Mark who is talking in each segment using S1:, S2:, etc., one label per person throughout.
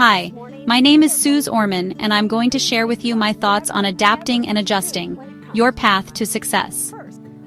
S1: Hi, my name is Suze Orman, and I'm going to share with you my thoughts on adapting and adjusting, your path to success.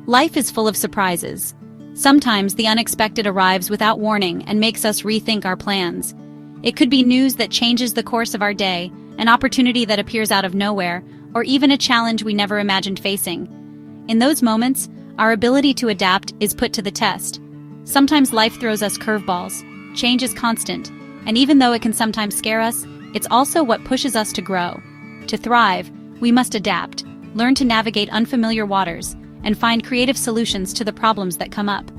S1: Life is full of surprises. Sometimes the unexpected arrives without warning and makes us rethink our plans. It could be news that changes the course of our day, an opportunity that appears out of nowhere, or even a challenge we never imagined facing. In those moments, our ability to adapt is put to the test. Sometimes life throws us curveballs. Change is constant, and even though it can sometimes scare us, it's also what pushes us to grow. To thrive, we must adapt, learn to navigate unfamiliar waters, and find creative solutions to the problems that come up.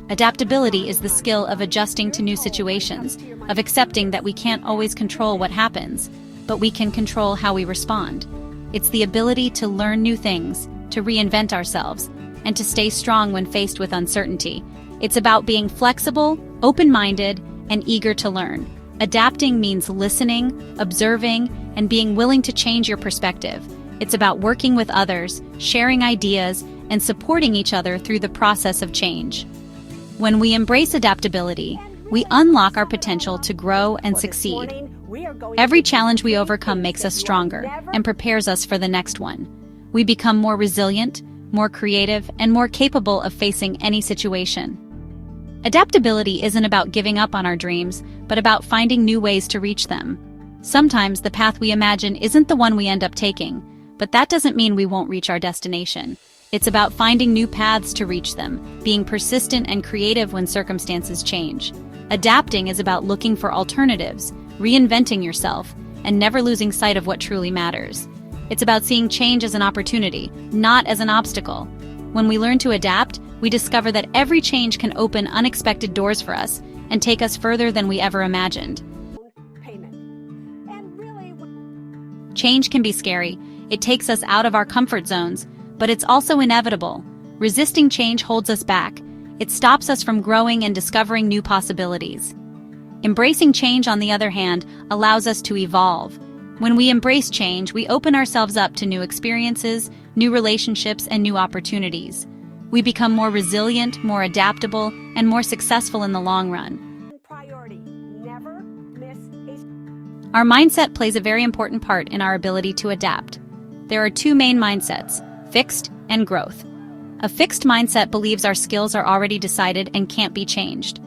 S1: Adaptability is the skill of adjusting to new situations, of accepting that we can't always control what happens, but we can control how we respond. It's the ability to learn new things, to reinvent ourselves, and to stay strong when faced with uncertainty. It's about being flexible, open-minded, and eager to learn. Adapting means listening, observing, and being willing to change your perspective. It's about working with others, sharing ideas, and supporting each other through the process of change. When we embrace adaptability, we unlock our potential to grow and succeed. Every challenge we overcome makes us stronger and prepares us for the next one. We become more resilient, more creative, and more capable of facing any situation. Adaptability isn't about giving up on our dreams, but about finding new ways to reach them. Sometimes the path we imagine isn't the one we end up taking, but that doesn't mean we won't reach our destination. It's about finding new paths to reach them, being persistent and creative when circumstances change. Adapting is about looking for alternatives, reinventing yourself, and never losing sight of what truly matters. It's about seeing change as an opportunity, not as an obstacle. When we learn to adapt, we discover that every change can open unexpected doors for us and take us further than we ever imagined. Change can be scary. It takes us out of our comfort zones, but it's also inevitable. Resisting change holds us back. It stops us from growing and discovering new possibilities. Embracing change, on the other hand, allows us to evolve. When we embrace change, we open ourselves up to new experiences, new relationships, and new opportunities. We become more resilient, more adaptable, and more successful in the long run. Our mindset plays a very important part in our ability to adapt. There are two main mindsets: fixed and growth. A fixed mindset believes our skills are already decided and can't be changed.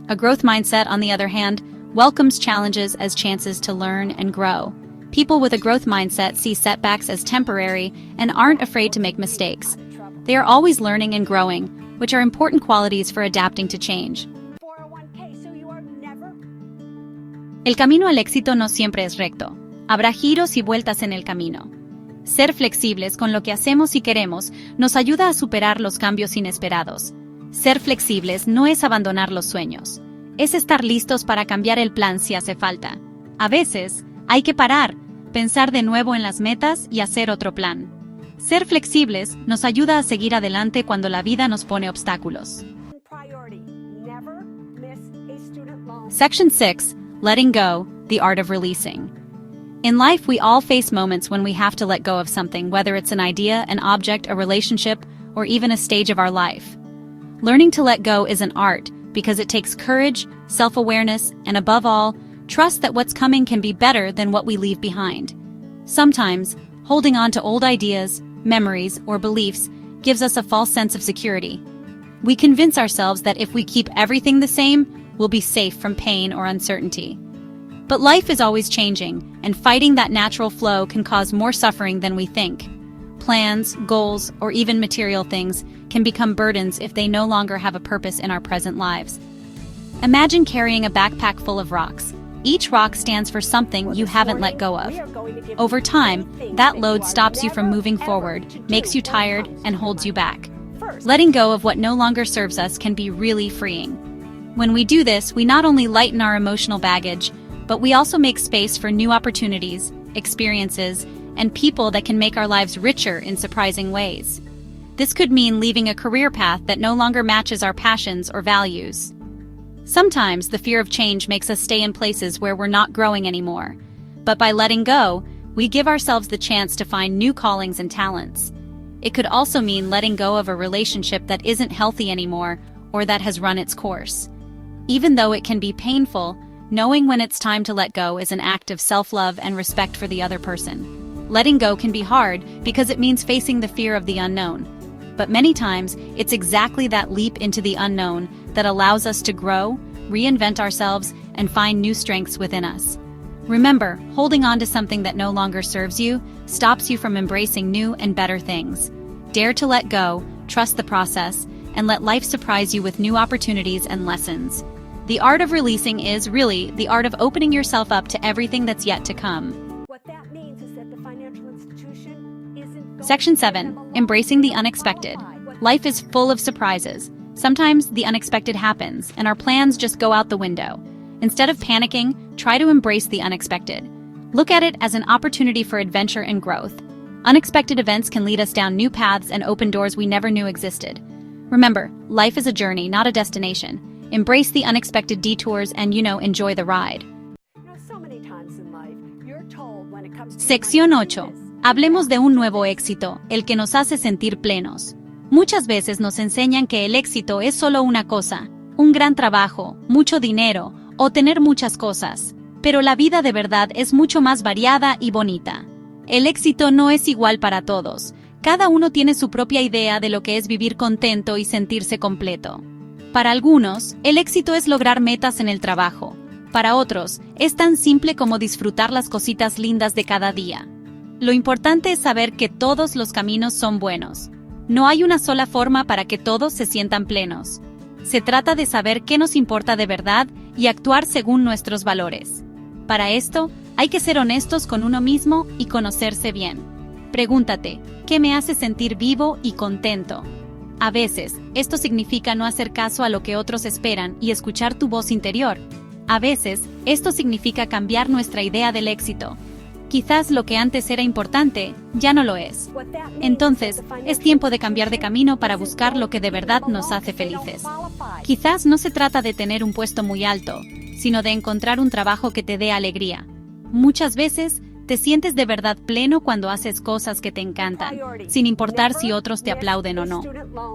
S1: A growth mindset, on the other hand, welcomes challenges as chances to learn and grow. People with a growth mindset see setbacks as temporary and aren't afraid to make mistakes. They are always learning and growing, which are important qualities for adapting to change. El camino al éxito no siempre es recto. Habrá giros y vueltas en el camino. Ser flexibles con lo que hacemos y queremos nos ayuda a superar los cambios inesperados. Ser flexibles no es abandonar los sueños. Es estar listos para cambiar el plan si hace falta. A veces, hay que parar, pensar de nuevo en las metas y hacer otro plan. Ser flexibles nos ayuda a seguir adelante cuando la vida nos pone obstáculos. Section 6. Letting Go, the Art of Releasing. In life, we all face moments when we have to let go of something, whether it's an idea, an object, a relationship, or even a stage of our life. Learning to let go is an art because it takes courage, self-awareness, and above all, trust that what's coming can be better than what we leave behind. Sometimes, holding on to old ideas, memories, or beliefs gives us a false sense of security. We convince ourselves that if we keep everything the same, we'll be safe from pain or uncertainty. But life is always changing, and fighting that natural flow can cause more suffering than we think. Plans, goals, or even material things can become burdens if they no longer have a purpose in our present lives. Imagine carrying a backpack full of rocks. Each rock stands for something you haven't let go of. Over time, that load stops you from moving forward, makes you tired, and holds you back. Letting go of what no longer serves us can be really freeing. When we do this, we not only lighten our emotional baggage, but we also make space for new opportunities, experiences, and people that can make our lives richer in surprising ways. This could mean leaving a career path that no longer matches our passions or values. Sometimes the fear of change makes us stay in places where we're not growing anymore. But by letting go, we give ourselves the chance to find new callings and talents. It could also mean letting go of a relationship that isn't healthy anymore or that has run its course. Even though it can be painful, Knowing when it's time to let go is an act of self-love and respect for the other person. Letting go can be hard because it means facing the fear of the unknown. But many times, it's exactly that leap into the unknown that allows us to grow, reinvent ourselves, and find new strengths within us. Remember, holding on to something that no longer serves you stops you from embracing new and better things. Dare to let go, trust the process, and let life surprise you with new opportunities and lessons. The art of releasing is really the art of opening yourself up to everything that's yet to come.
S2: What that means is that the financial institution isn't
S1: Section 7. Embracing the unexpected. Life is full of surprises. Sometimes the unexpected happens, and our plans just go out the window. Instead of panicking, try to embrace the unexpected. Look at it as an opportunity for adventure and growth. Unexpected events can lead us down new paths and open doors we never knew existed. Remember, life is a journey, not a destination. Embrace the unexpected detours and, enjoy the ride.
S2: so many times in life, you're told when it comes to
S1: Sección 8. Hablemos de un nuevo éxito, el que nos hace sentir plenos. Muchas veces nos enseñan que el éxito es solo una cosa, un gran trabajo, mucho dinero, o tener muchas cosas. Pero la vida de verdad es mucho más variada y bonita. El éxito no es igual para todos. Cada uno tiene su propia idea de lo que es vivir contento y sentirse completo. Para algunos, el éxito es lograr metas en el trabajo. Para otros, es tan simple como disfrutar las cositas lindas de cada día. Lo importante es saber que todos los caminos son buenos. No hay una sola forma para que todos se sientan plenos. Se trata de saber qué nos importa de verdad y actuar según nuestros valores. Para esto, hay que ser honestos con uno mismo y conocerse bien. Pregúntate, ¿qué me hace sentir vivo y contento? A veces, esto significa no hacer caso a lo que otros esperan y escuchar tu voz interior. A veces, esto significa cambiar nuestra idea del éxito. Quizás lo que antes era importante, ya no lo es. Entonces, es tiempo de cambiar de camino para buscar lo que de verdad nos hace felices. Quizás no se trata de tener un puesto muy alto, sino de encontrar un trabajo que te dé alegría. Muchas veces, te sientes de verdad pleno cuando haces cosas que te encantan, sin importar si otros te aplauden o no.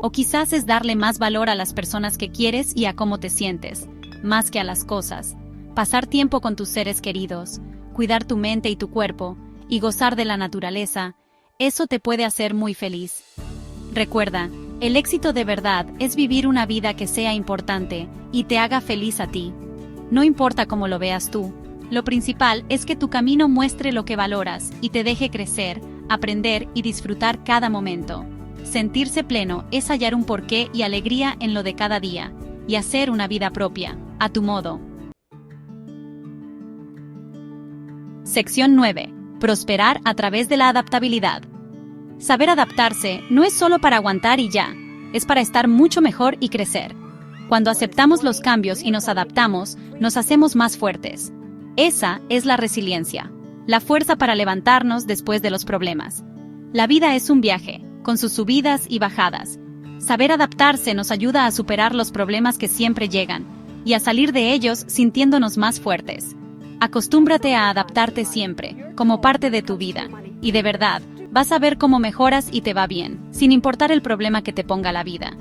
S1: O quizás es darle más valor a las personas que quieres y a cómo te sientes, más que a las cosas. Pasar tiempo con tus seres queridos, cuidar tu mente y tu cuerpo, y gozar de la naturaleza, eso te puede hacer muy feliz. Recuerda, el éxito de verdad es vivir una vida que sea importante y te haga feliz a ti. No importa cómo lo veas tú, lo principal es que tu camino muestre lo que valoras y te deje crecer, aprender y disfrutar cada momento. Sentirse pleno es hallar un porqué y alegría en lo de cada día, y hacer una vida propia, a tu modo. Sección 9. Prosperar a través de la adaptabilidad. Saber adaptarse no es solo para aguantar y ya, es para estar mucho mejor y crecer. Cuando aceptamos los cambios y nos adaptamos, nos hacemos más fuertes. Esa es la resiliencia, la fuerza para levantarnos después de los problemas. La vida es un viaje, con sus subidas y bajadas. Saber adaptarse nos ayuda a superar los problemas que siempre llegan, y a salir de ellos sintiéndonos más fuertes. Acostúmbrate a adaptarte siempre, como parte de tu vida, y de verdad, vas a ver cómo mejoras y te va bien, sin importar el problema que te ponga la vida.